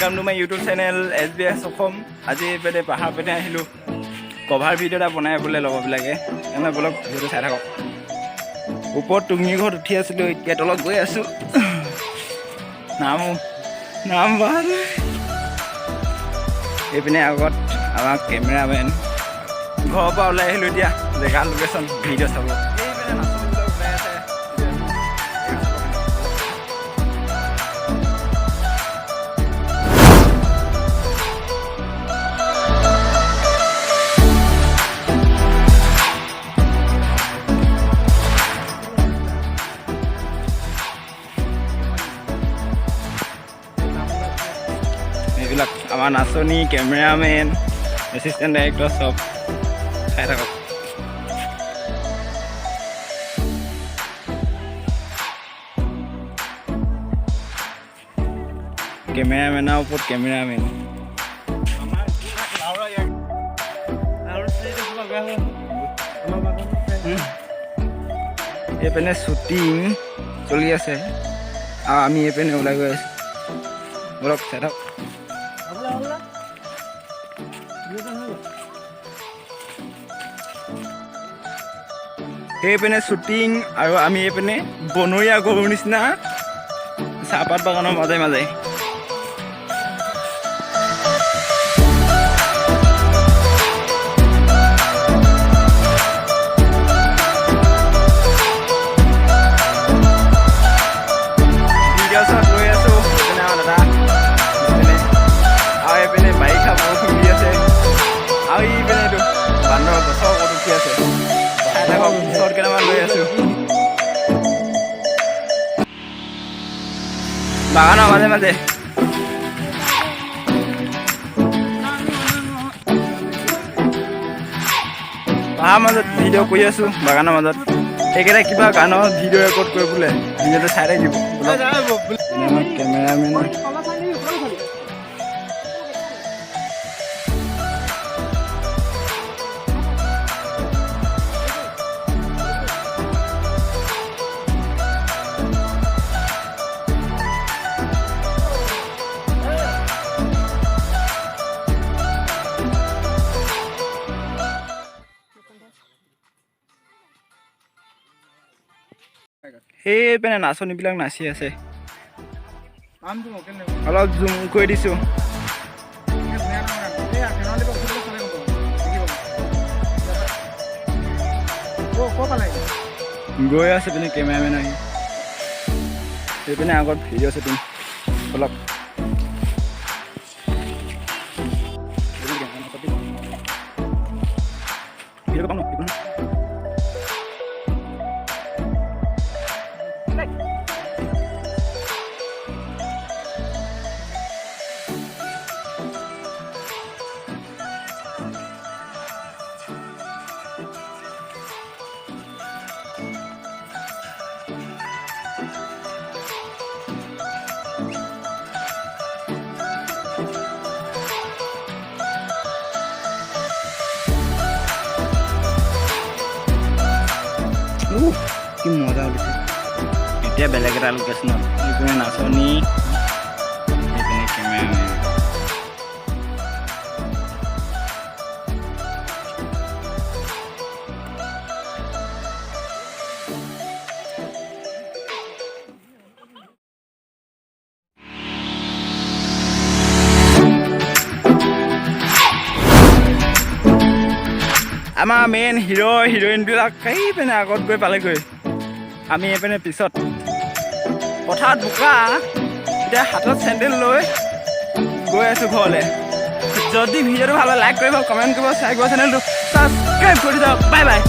Welcome to my YouTube channel SBS Assam. আজি পেনে পাহাৰ পেনে আহিলোঁ কভাৰ ভিডিঅ' এটা বনাই বোলে লগৰবিলাকে এনে বলক ভিডিঅ'টো চাই থাকক। ওপৰত টুঙি ঘৰত উঠি আছিলোঁ, এতিয়া তলত গৈ আছোঁ। নাম ভাল এইপিনে আগত আমাৰ কেমেৰামেন ঘৰৰ পৰা ওলাই আহিলোঁ। এতিয়া জেগা লোকেশ্যন ভিডিঅ' চাব। এইবিলাক আমাৰ নাচনী কেমেৰামেন এছিষ্টেণ্ট ডাইৰেক্টৰ চব চাই থাকক। কেমেৰামেনৰ ওপৰত কেমেৰামেন এইপিনে শ্বুটিং চলি আছে আৰু আমি এইপিনে ওলাই গৈ আছোঁ। বলক চাই থাকক। এইপিনে শ্বুটিং আৰু আমি এইপিনে বনৰীয়া গৰুৰ নিচিনা চাহপাত বাগানৰ মাজে মাজে। ভিডিঅ' শ্বট লৈ আছোঁ। এইপিনে আমাৰ দাদা এইপিনে আৰু এইপিনে বাৰিষা বৰষুণ দি আছে আৰু এইপিনে এইটো বান্দৰ গছৰ ওপৰত উঠি আছে। চাই থাকক, শ্বট কেইটামান লৈ আছোঁ। বাগানৰ মাজে মাজে পাহাৰ মাজত ভিডিঅ' কৰি আছোঁ। বাগানৰ মাজত এইকেইটা কিবা গানৰ ভিডিঅ' ৰেকৰ্ড কৰি বোলে ভিডিঅ'টো চাই থাকিব। কেমেৰামেন সেইপিনে নাচনীবিলাক নাচি আছে। অলপ জুম কৰি দিছোঁ। গৈ আছে পিনে কেমেৰামেন আহি সেইপিনে আগত ভিডিঅ' শ্বুটিং অলপ কি মজা উঠিছে। এতিয়া বেলেগ এটা লোকেশ্যনত এইপিনে নাচনী এইপিনে কেমেৰামেন। আমাৰ মেইন হিৰ' হিৰইনবিলাক সেইপিনে আগত গৈ পালেগৈ। আমি এইপিনে পিছত পথাৰত বোকা এতিয়া হাতত চেণ্ডেল লৈ গৈ আছোঁ ঘৰলৈ। যদি ভিডিঅ'টো ভাল লাগে লাইক কৰিব, কমেণ্ট কৰিব, শ্বেয়াৰ কৰিব, চেনেলটো ছাবস্ক্ৰাইব কৰি দিয়ক। Bye bye.